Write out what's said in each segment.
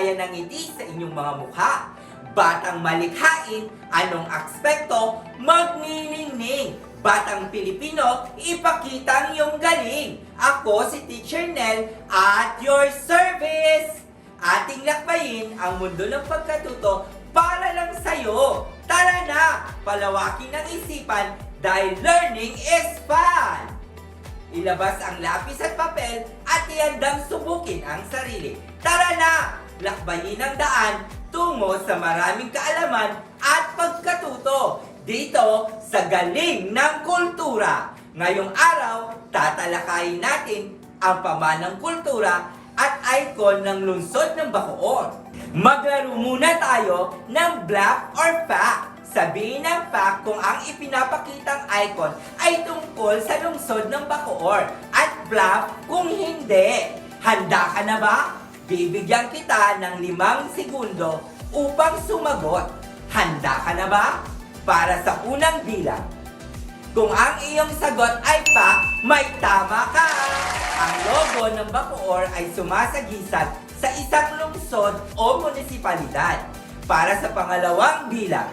paligaya ng ngiti sa inyong mga mukha. Batang malikhain, anong aspekto, magniningning. Batang Pilipino, ipakita ang iyong galing. Ako si Teacher Nel at your service. Ating lakbayin ang mundo ng pagkatuto para lang sa'yo. Tara na, palawakin ang isipan dahil learning is fun. Ilabas ang lapis at papel at ihandang subukin ang sarili. Tara na, lakbayin ang daan tungo sa maraming kaalaman at pagkatuto dito sa Galing ng Kultura. Ngayong araw, tatalakayin natin ang pamanang kultura at icon ng lungsod ng Bacoor. Maglaro muna tayo ng bluff or fact. Sabihin ng fact kung ang ipinapakitang icon ay tungkol sa lungsod ng Bacoor at bluff kung hindi. Handa ka na ba? Bibigyan kita ng 5 segundo upang sumagot. Handa ka na ba? Para sa unang bilang. Kung ang iyong sagot ay fact, may tama ka! Ang logo ng Bacoor ay sumasagisag sa isang lungsod o munisipalidad. Para sa pangalawang bilang.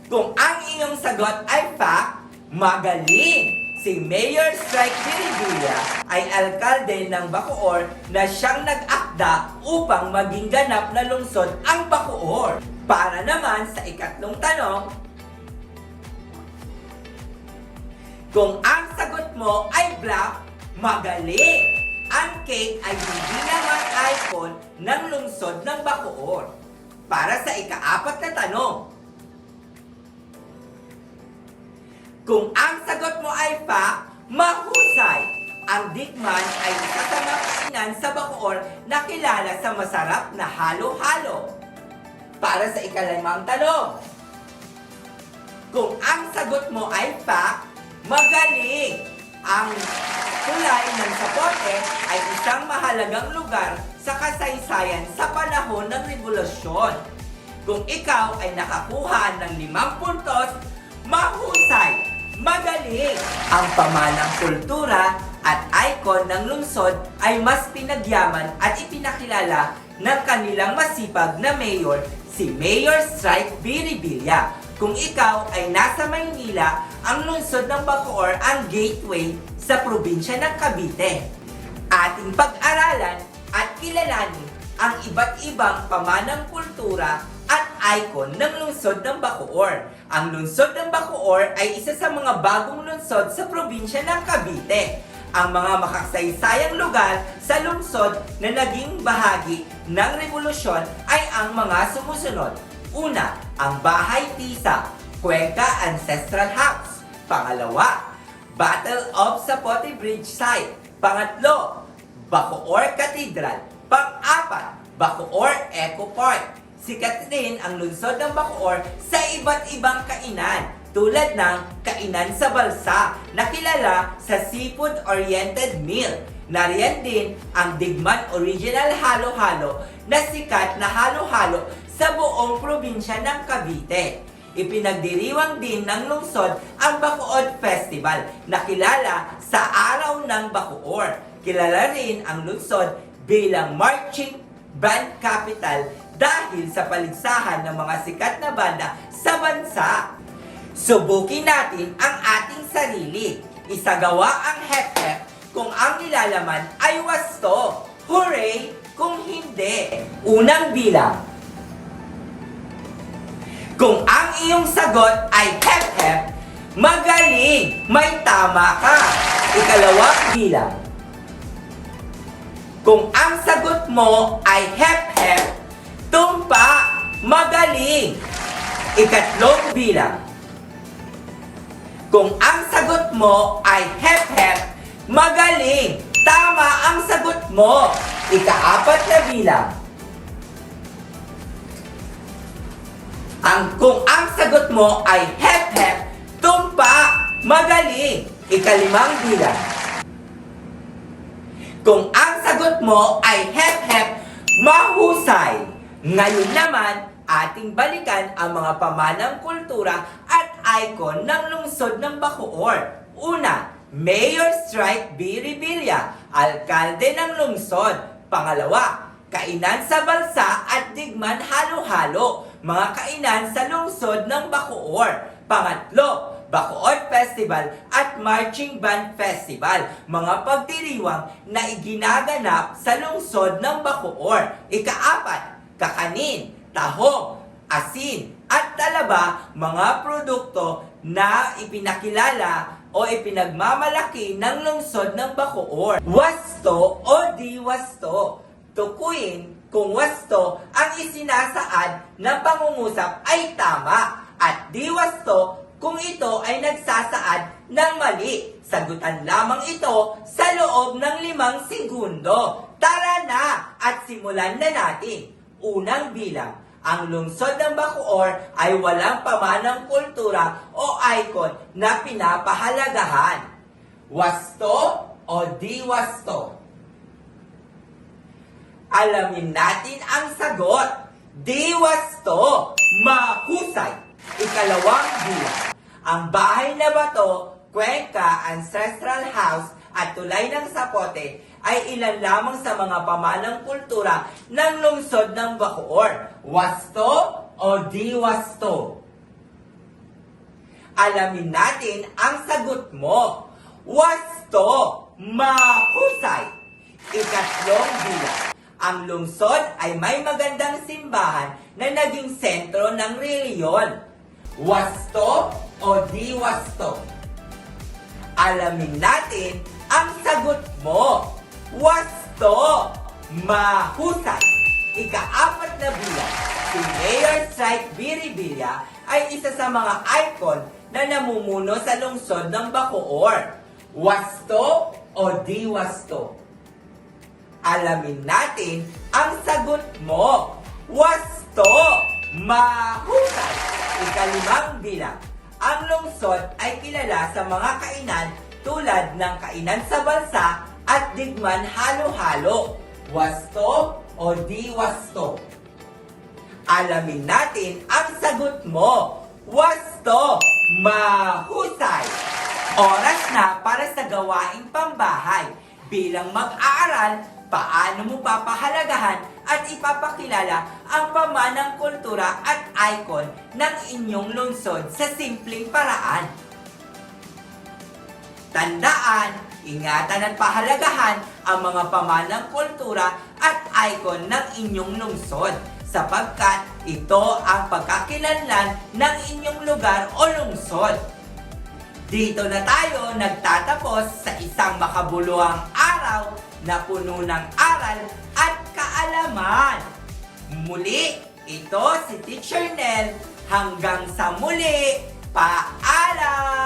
Kung ang iyong sagot ay fact, magaling! Si Mayor Strike Biribilla ay alkalde ng Bacoor na siyang nag-akda upang maging ganap na lungsod ang Bacoor. Para naman sa ikatlong tanong, kung ang sagot mo ay bluff, magaling! Ang cake ay hindi naman icon ng lungsod ng Bacoor. Para sa ika-4 na tanong, kung ang sagot mo ay fact, mahusay! Ang Dikman ay isa sa mga kainan sa Bacoor na kilala sa masarap na halo-halo. Para sa ika-5 tanong, kung ang sagot mo ay fact, magaling! Ang tulay ng Zapote ay isang mahalagang lugar sa kasaysayan sa panahon ng Revolusyon. Kung ikaw ay nakakuha ng 5 puntos, mahusay! Magaling! Ang pamanang kultura at icon ng lungsod ay mas pinagyaman at ipinakilala ng kanilang masipag na mayor, si Mayor Strike Biribilla. Kung ikaw ay nasa Maynila, ang lungsod ng Bacoor ang gateway sa probinsya ng Cavite. Ating pag-aralan at kilalanin ang iba't ibang pamanang kultura at icon ng lungsod ng Bacoor. Ang lungsod ng Bacoor ay isa sa mga bagong lungsod sa probinsya ng Cavite. Ang mga makasaysayang lugar sa lungsod na naging bahagi ng revolusyon ay ang mga sumusunod. Una, ang Bahay Tisa, Cuenca Ancestral House. Pangalawa, Battle of Zapote Bridge Site. Pangatlo, Bacoor Cathedral. Pang-apat, Bacoor Eco Park. Sikat din ang lungsod ng Bacoor sa iba't ibang kainan tulad ng Kainan sa Balsa na kilala sa seafood-oriented meal. Nariyan din ang Digman Original Halo-Halo na sikat na halo-halo sa buong probinsya ng Cavite. Ipinagdiriwang din ng lungsod ang Bacoor Festival na kilala sa Araw ng Bacoor. Kilala rin ang lungsod bilang marching band capital dahil sa paligsahan ng mga sikat na banda sa bansa. Subukin natin ang ating sarili. Isagawa ang hep-hep kung ang nilalaman ay wasto. Hooray kung hindi. Unang bilang. Kung ang iyong sagot ay hep-hep, magaling! May tama ka. Ikalawang bilang. Kung ang sagot mo ay hep-hep, tumpa! Magaling! Ikatlong bilang. Kung ang sagot mo ay hep-hep, magaling! Tama ang sagot mo! Ika-4 na bilang. Kung ang sagot mo ay hep-hep, tumpa! Magaling! Ika-5 bilang. Kung ang sagot mo ay hep-hep, mahusay! Ngayon naman, ating balikan ang mga pamanang kultura at icon ng lungsod ng Bacoor. Una, Mayor Strike Biribilla, alkalde ng lungsod. Pangalawa, kainan sa balsa at digman halo-halo, mga kainan sa lungsod ng Bacoor. Pangatlo, Bacoor Festival at Marching Band Festival, mga pagdiriwang na iginaganap sa lungsod ng Bacoor. Ikaapat, kakanin, tahong, asin, at talaba, mga produkto na ipinakilala o ipinagmamalaki ng lungsod ng Bacoor. Wasto o di wasto. Tukuyin kung wasto ang isinasaad ng pangungusap ay tama at di wasto kung ito ay nagsasaad ng mali. Sagutan lamang ito sa loob ng 5 segundo. Tara na at simulan na natin. Unang bilang. Ang lungsod ng Bacoor ay walang pamanang kultura o icon na pinapahalagahan. Wasto o di wasto? Alamin natin ang sagot. Di wasto. Mahusay. Ikalawang bilang. Ang bahay na bato, Cuenca Ancestral House at Tulay ng Zapote ay ilan lamang sa mga pamanang kultura ng lungsod ng Bacoor. Wasto o di wasto? Alamin natin ang sagot mo. Wasto. Mahusay. Ikatlong bilang. Ang lungsod ay may magandang simbahan na naging sentro ng reliyon. Wasto o di wasto? Alamin natin ang sagot mo. Wasto. Mahusay. Ika-4 na bilang. Si Mayor Strike Biribilla ay isa sa mga icon na namumuno sa lungsod ng Bacoor. Wasto o di wasto? Alamin natin ang sagot mo. Wasto. Mahusay. Ika-5 bilang. Ang lungsod ay kilala sa mga kainan tulad ng kainan sa balsa at digman halo-halo. Wasto o di wasto? Alamin natin ang sagot mo. Wasto. Mahusay. Oras na para sa gawaing pambahay. Bilang mag-aaral, paano mo papahalagahan at ipapakilala ang pamanang kultura at icon ng inyong lungsod sa simpleng paraan? Tandaan, ingatan at pahalagahan ang mga pamanang kultura at icon ng inyong lungsod sapagkat ito ang pagkakilanlan ng inyong lugar o lungsod. Dito na tayo nagtatapos sa isang makabuluhang araw na puno ng aral at kaalaman. Muli, ito si Teacher Nel. Hanggang sa muli, paalam!